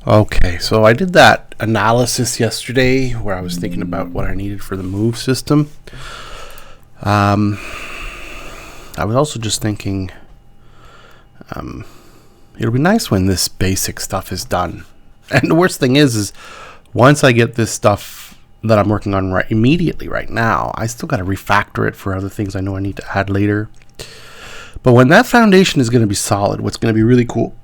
Okay, so I did that analysis yesterday where I was thinking about what I needed for the move system. I was also just thinking it'll be nice when this basic stuff is done. And the worst thing is once I get this stuff that I'm working on immediately right now, I still got to refactor it for other things I know I need to add later. But when that foundation is going to be solid, what's going to be really cool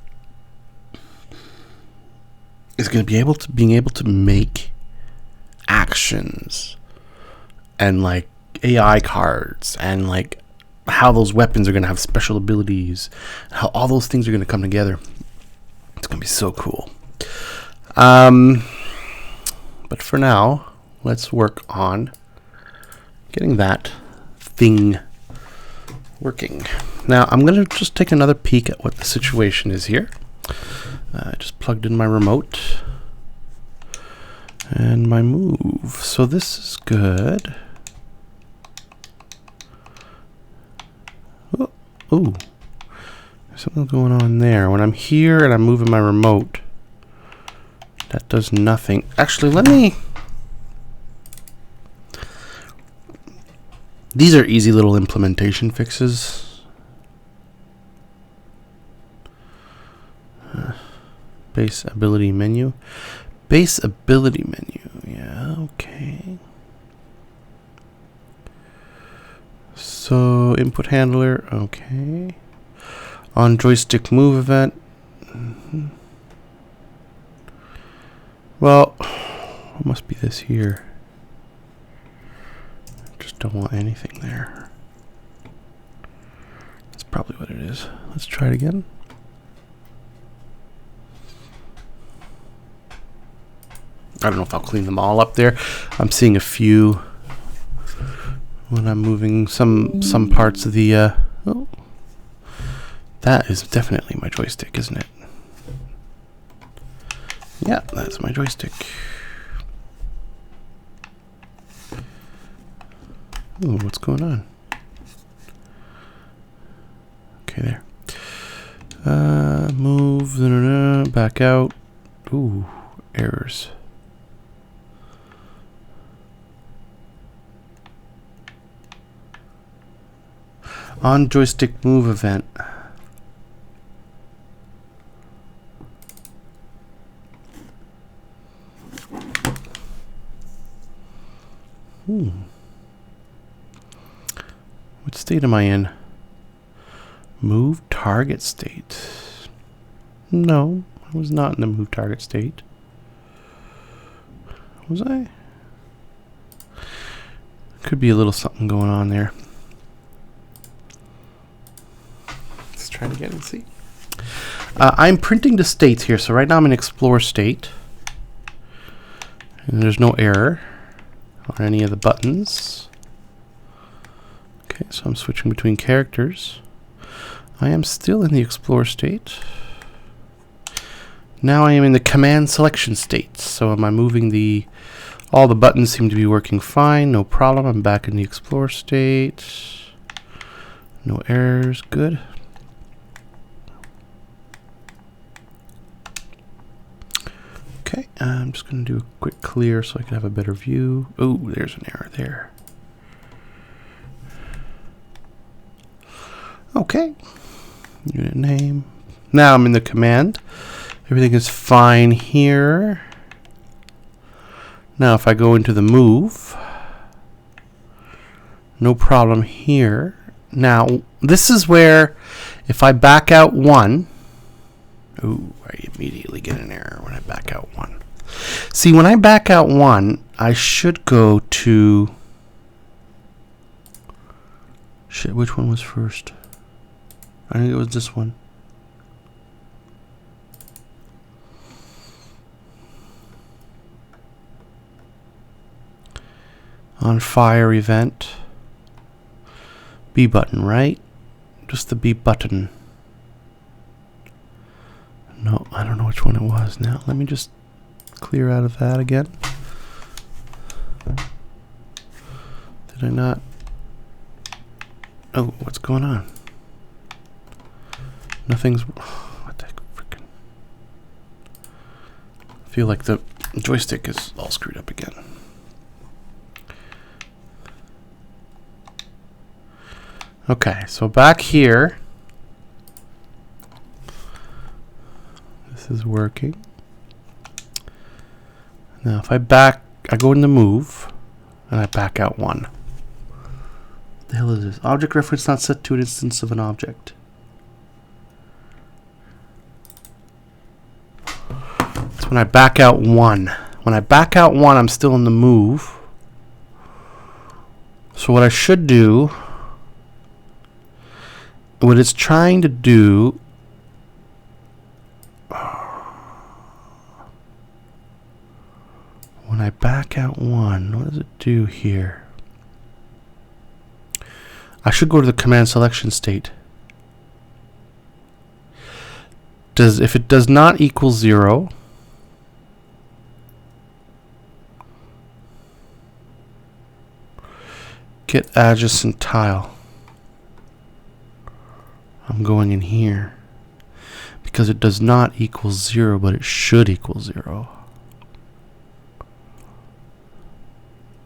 is going to be being able to make actions and like AI cards and like how those weapons are going to have special abilities, how all those things are going to come together. It's going to be so cool. But for now, let's work on getting that thing working. Now, I'm going to just take another peek at what the situation is here. I just plugged in my remote and my move. So this is good. Oh, there's something going on there. When I'm here and I'm moving my remote, that does nothing. Actually, these are easy little implementation fixes. Base ability menu. Base ability menu. Yeah, okay. So, input handler. Okay. On joystick move event. Mm-hmm. Well, it must be this here. Just don't want anything there. That's probably what it is. Let's try it again. I don't know if I'll clean them all up there. I'm seeing a few when I'm moving some parts of the oh, that is definitely my joystick, isn't it? Yeah, that's my joystick. Ooh, what's going on? Okay, there. Move, back out. Ooh, errors. On joystick move event. What state am I in? Move target state. No, I was not in the move target state. Was I? Could be a little something going on there. Let's try it again and see. I'm printing the states here. So right now I'm in explore state. And there's no error on any of the buttons. Okay, so I'm switching between characters. I am still in the explore state. Now I am in the command selection state. So am I moving all the buttons seem to be working fine, no problem. I'm back in the explore state. No errors, good. Okay, I'm just going to do a quick clear so I can have a better view. Oh, there's an error there. Okay, unit name. Now I'm in the command. Everything is fine here. Now if I go into the move, no problem here. Now this is where if I back out one, ooh, I immediately get an error when I back out one. See, when I back out one, I should go to... Shit, which one was first? I think it was this one. On fire event. B button, right? Just the B button. No, I don't know which one it was. Now, let me just clear out of that again. Did I not? Oh, what's going on? Nothing's... What the frickin'... feel like the joystick is all screwed up again. Okay, so back here, this is working. Now if I go into move, and I back out 1. What the hell is this? Object reference not set to an instance of an object. That's when I back out 1. When I back out 1, I'm still in the move. So what I should do, what it's trying to do, when I back out 1, what does it do here? I should go to the command selection state. If it does not equal 0, get adjacent tile. I'm going in here because it does not equal 0, but it should equal 0.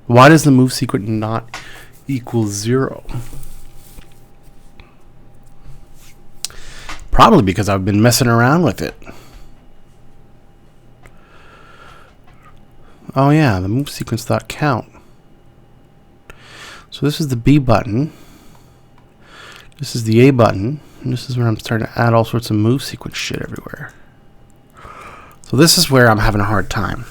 Why does the move sequence not equal 0? Probably because I've been messing around with it. Oh yeah, the move sequence dot count. So this is the B button. This is the A button. And this is where I'm starting to add all sorts of move sequence shit everywhere. So this is where I'm having a hard time.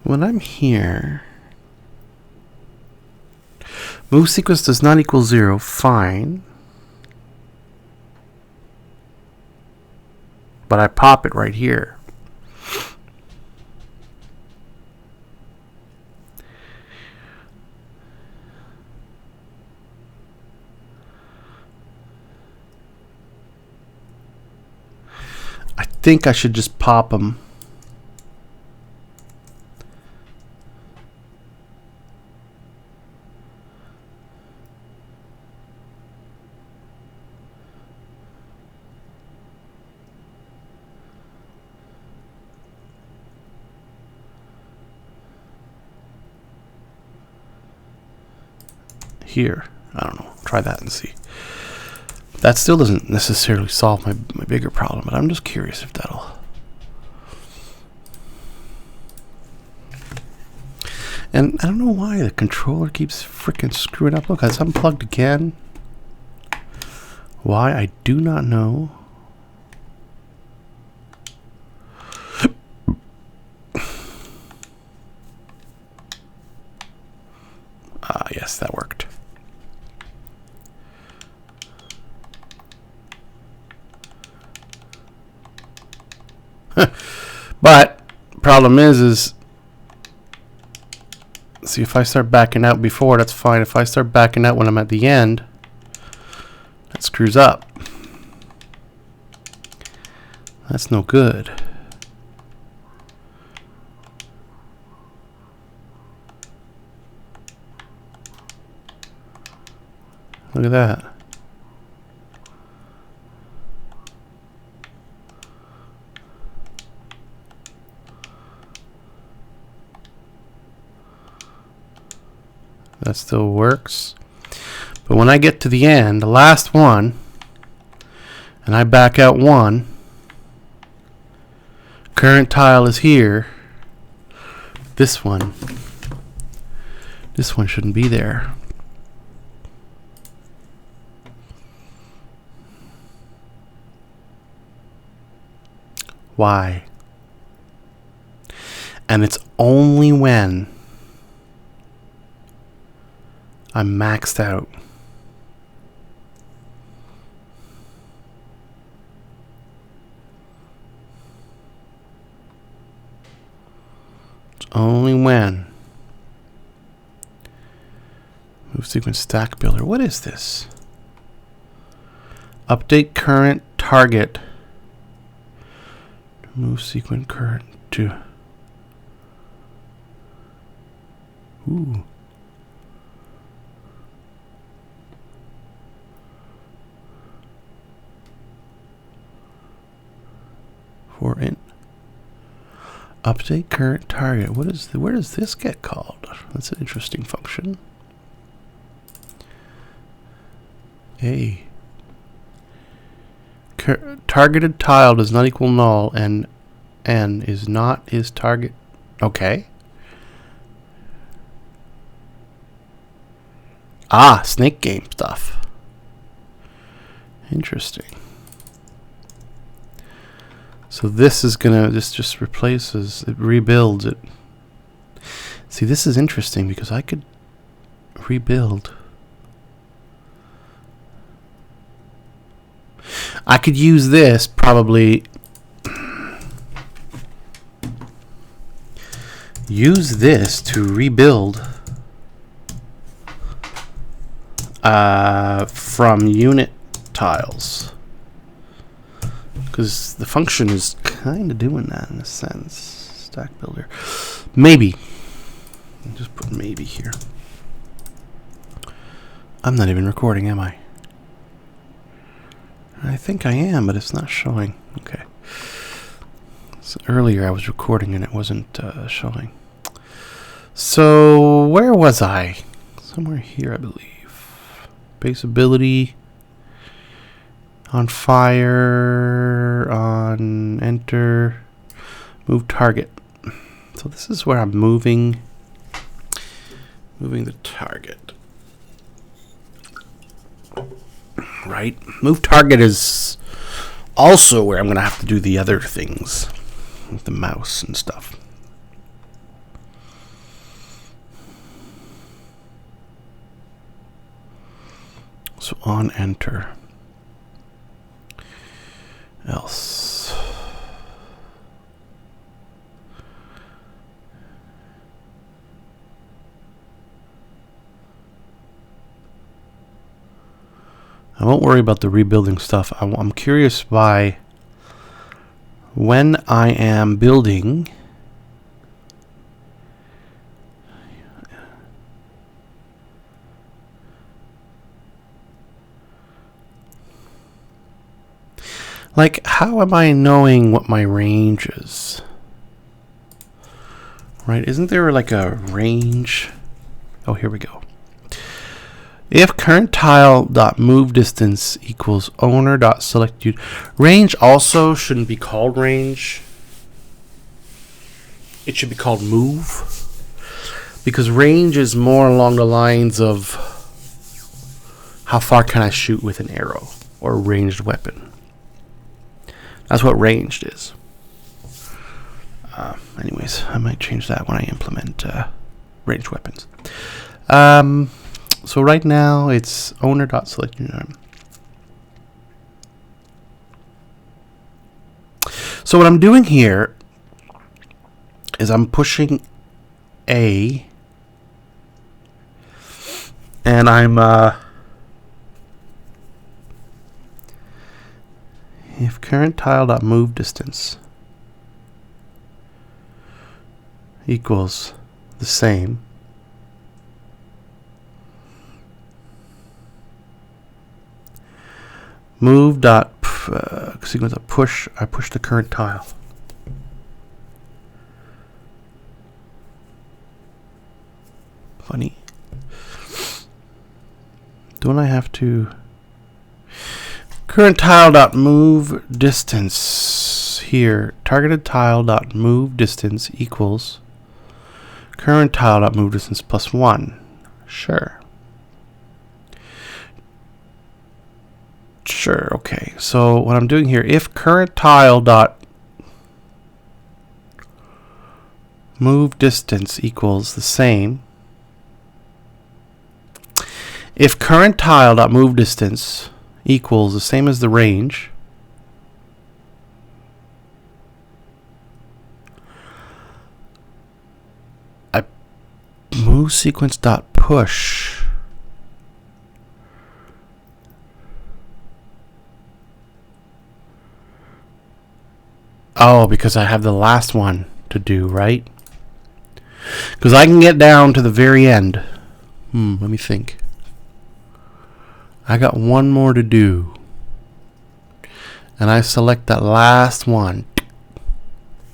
When I'm here, move sequence does not equal 0, fine. But I pop it right here. I think I should just pop them. Here. I don't know. Try that and see. That still doesn't necessarily solve my bigger problem, but I'm just curious if that'll... And I don't know why the controller keeps freaking screwing up. Look, it's unplugged again. Why? I do not know. Yes, that worked. But problem is see, if I start backing out before, that's fine. If I start backing out when I'm at the end, that screws up. That's no good. Look at that. That still works. But when I get to the end, the last one, and I back out 1, current tile is here. This one shouldn't be there. Why? And it's only when I'm maxed out. It's only when. Move sequence stack builder. What is this? Update current target. Move sequence current to Ooh. For int. Update current target. What is where does this get called? That's an interesting function. A. Targeted tile does not equal null and n is not is target. Okay. Ah, snake game stuff. Interesting. So this is gonna, this just replaces, it rebuilds it. See, this is interesting because I could rebuild. I could use this probably. Use this to rebuild from unit tiles. Because the function is kind of doing that in a sense. Stack builder. Maybe. I'll just put maybe here. I'm not even recording, am I? I think I am, but it's not showing. Okay. So earlier I was recording and it wasn't showing. So where was I? Somewhere here, I believe. Base ability. On fire, on enter, move target. So this is where I'm moving the target. Right? Move target is also where I'm going to have to do the other things with the mouse and stuff. So on enter. Else. I won't worry about the rebuilding stuff. I'm curious by when I am building like, how am I knowing what my range is? Right? Isn't there like a range? Oh, here we go. If current tile dot move distance equals owner dot select unit. Range also shouldn't be called range. It should be called move. Because range is more along the lines of how far can I shoot with an arrow or a ranged weapon. That's what ranged is. Anyways, I might change that when I implement ranged weapons. So right now it's owner.select unit. So what I'm doing here is I'm pushing A, and I'm if current tile.move distance equals the same move dot sequence of push, I push the current tile. Funny. Don't I have to current tile dot move distance here, targeted tile dot move distance equals current tile dot move distance plus 1. Sure. Sure, okay. So what I'm doing here, if current tile dot move distance equals the same, if current tile dot move distance equals the same as the range, I move sequence dot push because I have the last one to do, right? Because I can get down to the very end. Let me think. I got one more to do. And I select that last one.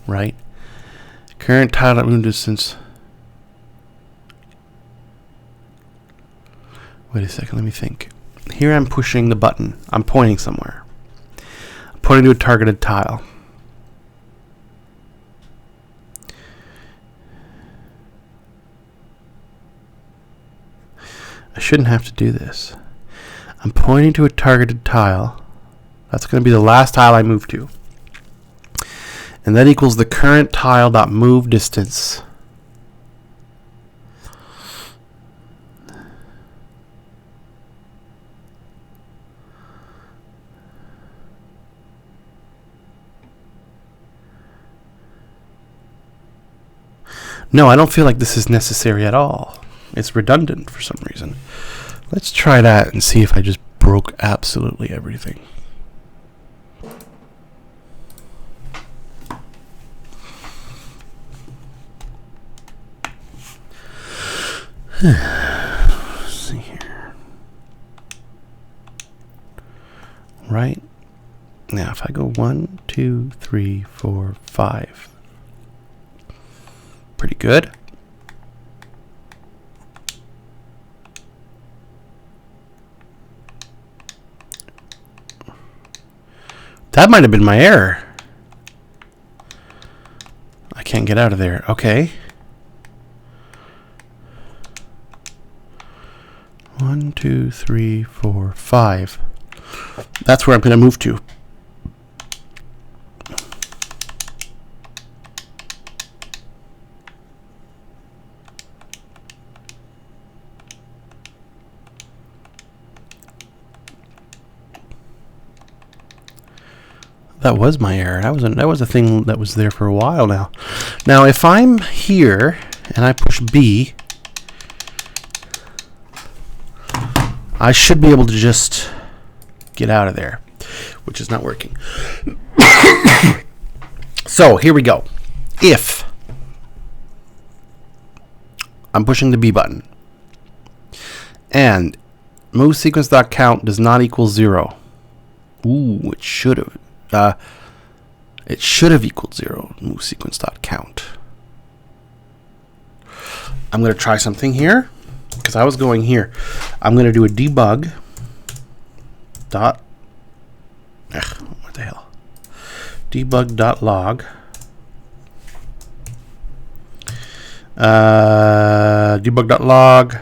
Right? Current tile at room distance. Wait a second, let me think. Here I'm pushing the button. I'm pointing somewhere. I'm pointing to a targeted tile. I shouldn't have to do this. I'm pointing to a targeted tile. That's going to be the last tile I move to. And that equals the current tile dot move distance. No, I don't feel like this is necessary at all. It's redundant for some reason. Let's try that and see if I just broke absolutely everything. Let's see here. Right now, if I go 1, 2, 3, 4, 5, pretty good. That might have been my error. I can't get out of there. Okay. 1, 2, 3, 4, 5. That's where I'm going to move to. That was my error. That was a thing that was there for a while now. Now, if I'm here and I push B, I should be able to just get out of there, which is not working. So here we go. If I'm pushing the B button and move sequence.count does not equal 0. Ooh, it should have. It should have equaled 0. Move sequence.count. I'm going to try something here because I was going here. I'm going to do a debug dot. What the hell? Debug.log. Debug.log.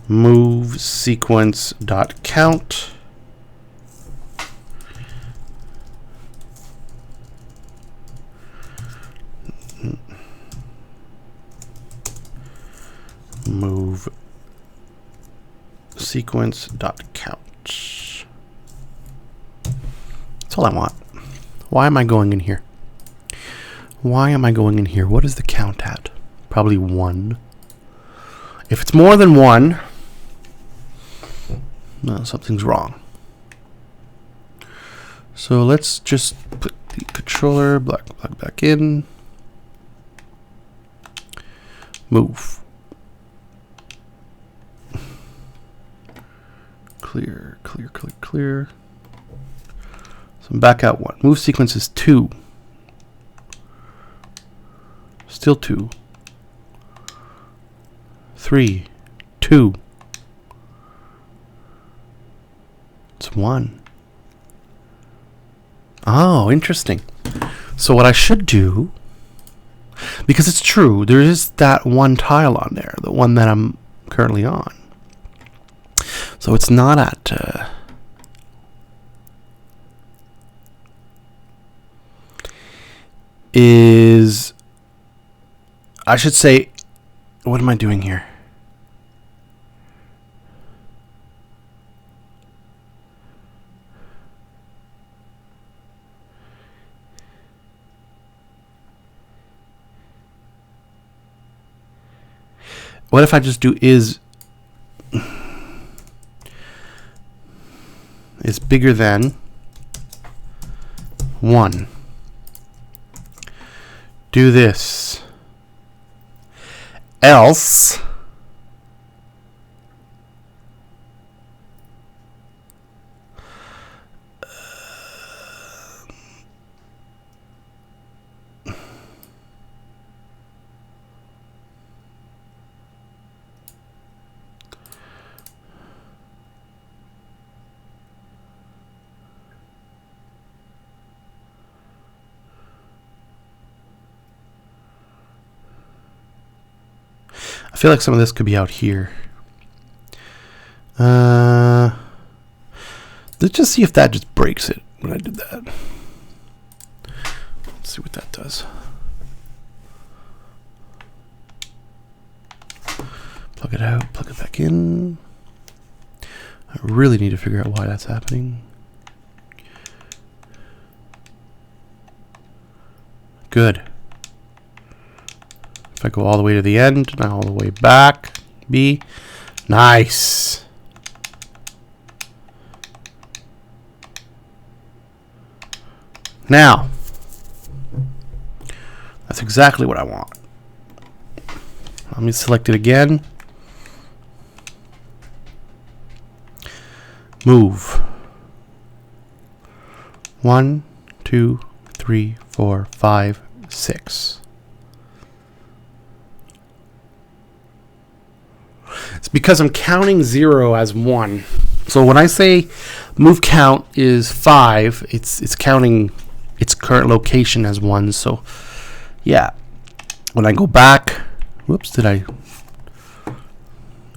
Move sequence.count. Move sequence.count. That's all I want. Why am I going in here? Why am I going in here? What is the count at? Probably 1. If it's more than 1, no, something's wrong. So let's just put the controller plug back in. Move. Clear, clear, clear, clear. So I'm back out 1. Move sequence is 2. Still 2. 3. 2. It's 1. Oh, interesting. So what I should do, because it's true, there is that one tile on there, the one that I'm currently on. So it's not at I should say, what am I doing here? What if I just do is bigger than 1. Do this. else. I feel like some of this could be out here. Let's just see if that just breaks it when I did that. Let's see what that does. Plug it out, plug it back in. I really need to figure out why that's happening. Good. If I go all the way to the end, now all the way back, B, nice. Now, that's exactly what I want. Let me select it again. Move. 1, 2, 3, 4, 5, 6. It's because I'm counting 0 as 1. So when I say move count is 5, it's counting its current location as 1. So yeah, when I go back, whoops, did I?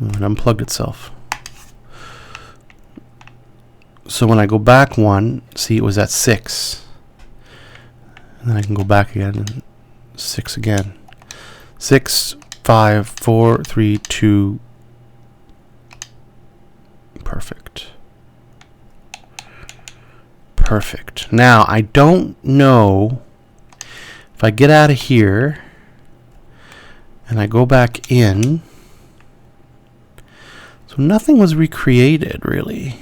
It unplugged itself. So when I go back 1, see it was at 6. And then I can go back again and 6 again. 6, 5, 4, 3, 2. Perfect. Perfect. Now, I don't know if I get out of here and I go back in. So nothing was recreated, really.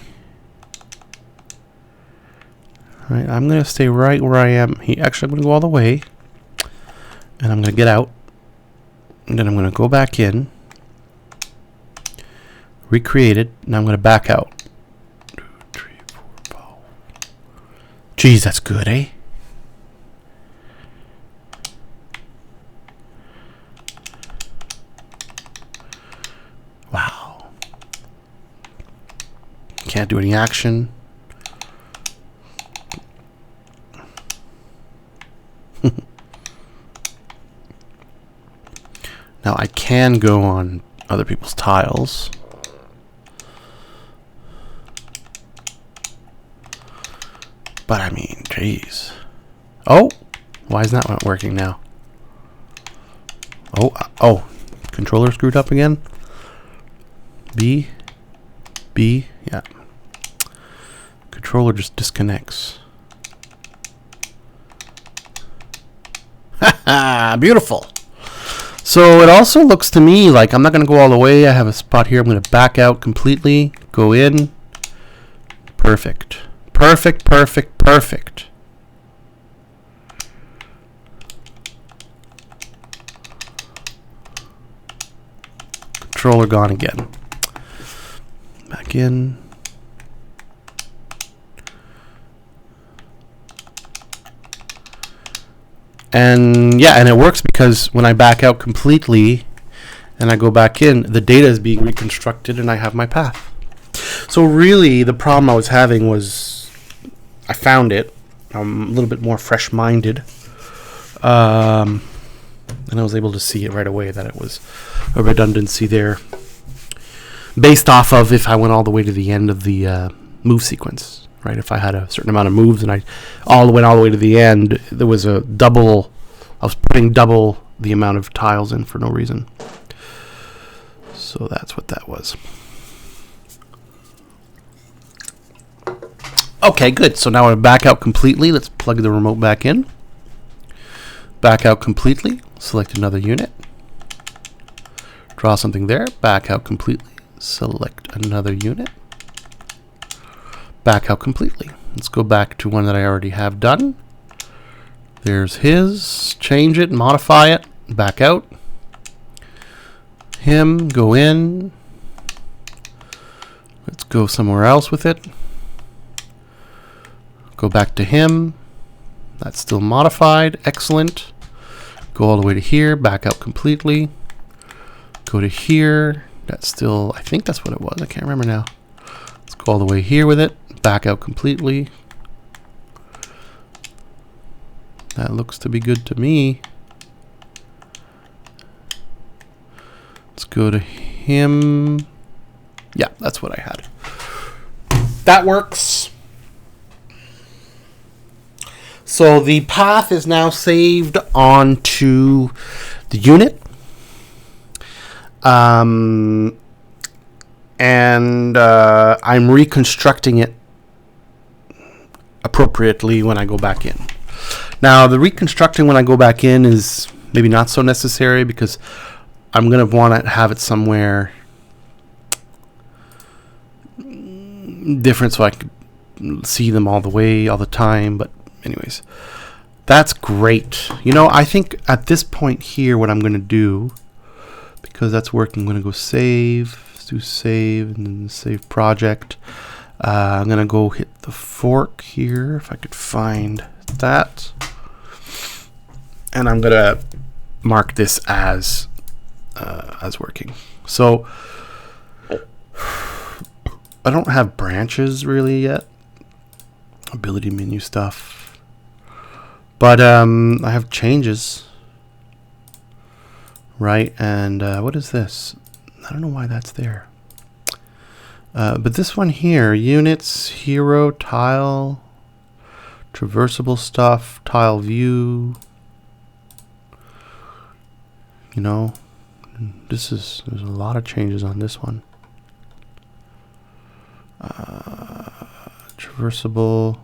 All right, I'm going to stay right where I am. Actually, I'm going to go all the way. And I'm going to get out. And then I'm going to go back in. Recreate it. Now I'm going to back out. 2, 3, 4, 5. Geez, that's good, eh? Wow. Can't do any action. Now I can go on other people's tiles. But I mean, jeez. Oh, why is that not working now? Oh, controller screwed up again. B, yeah. Controller just disconnects. Haha, beautiful. So it also looks to me like I'm not going to go all the way. I have a spot here. I'm going to back out completely. Go in. Perfect. Perfect, perfect, perfect. Controller gone again. Back in. And yeah, and it works because when I back out completely and I go back in, the data is being reconstructed and I have my path. So really the problem I was having was I found it. I'm a little bit more fresh-minded. And I was able to see it right away that it was a redundancy there. Based off of if I went all the way to the end of the move sequence. Right? If I had a certain amount of moves and I went all the way to the end, there was a double. I was putting double the amount of tiles in for no reason. So that's what that was. Okay, good. So now I back out completely. Let's plug the remote back in. Back out completely. Select another unit. Draw something there. Back out completely. Select another unit. Back out completely. Let's go back to one that I already have done. There's his. Change it. Modify it. Back out. him, go in. Let's go somewhere else with it. Go back to him. That's still modified. Excellent. Go all the way to here, back out completely. Go to here. That's still, I think that's what it was. I can't remember now. Let's go all the way here with it, back out completely. That looks to be good to me. Let's go to him. Yeah, that's what I had. That works. So the path is now saved onto the unit. And I'm reconstructing it appropriately when I go back in. Now, the reconstructing when I go back in is maybe not so necessary because I'm going to want to have it somewhere different so I can see them all the way, all the time. But anyways, that's great. You know, I think at this point here, what I'm going to do, because that's working, I'm going to go save, do save, and then save project. I'm going to go hit the fork here, if I could find that. And I'm going to mark this as working. So I don't have branches really yet. Ability menu stuff. But I have changes. Right, and what is this? I don't know why that's there. But this one here, units, hero, tile, traversable stuff, tile view. You know, there's a lot of changes on this one. Traversable,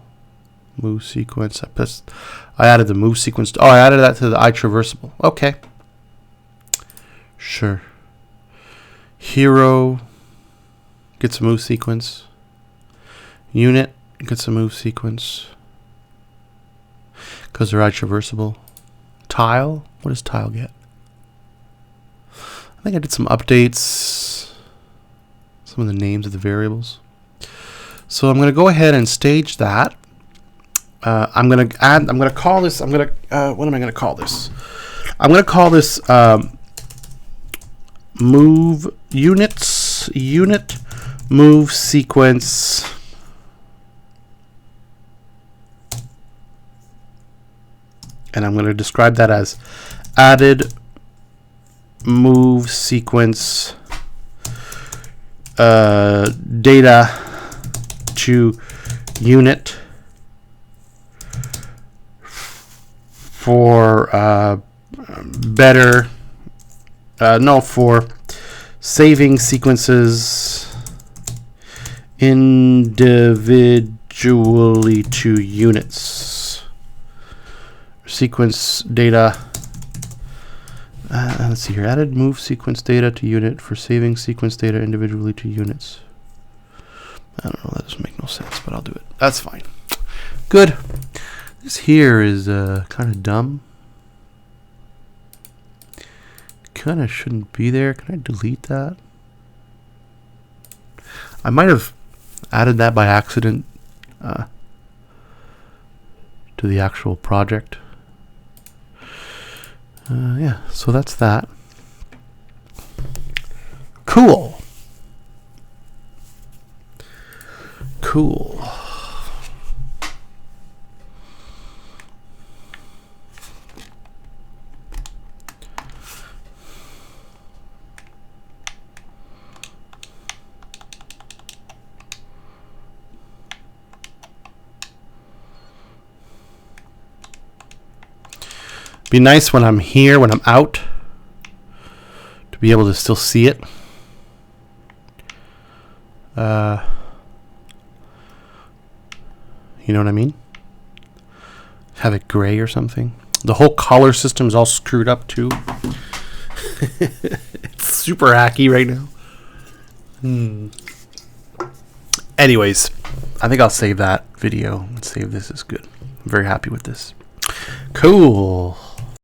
move sequence. I added the move sequence. Oh, I added that to the iTraversable. Okay. Sure. Hero gets a move sequence. Unit gets a move sequence. Because they're iTraversable. Tile, what does tile get? I think I did some updates. Some of the names of the variables. So I'm going to go ahead and stage that. I'm going to call this, what am I going to call this? I'm going to call this move unit move sequence and I'm going to describe that as added move sequence data to unit for for saving sequences individually to units. Sequence data. Let's see here. Added move sequence data to unit for saving sequence data individually to units. I don't know. That doesn't make no sense, but I'll do it. That's fine. Good. This here is kind of dumb. Kind of shouldn't be there. Can I delete that? I might have added that by accident to the actual project. Yeah, so that's that. Cool. Cool. Be nice when I'm here, when I'm out, to be able to still see it. You know what I mean? Have it gray or something. The whole color system is all screwed up too. It's super hacky right now. Anyways, I think I'll save that video and save this as good. I'm very happy with this. Cool.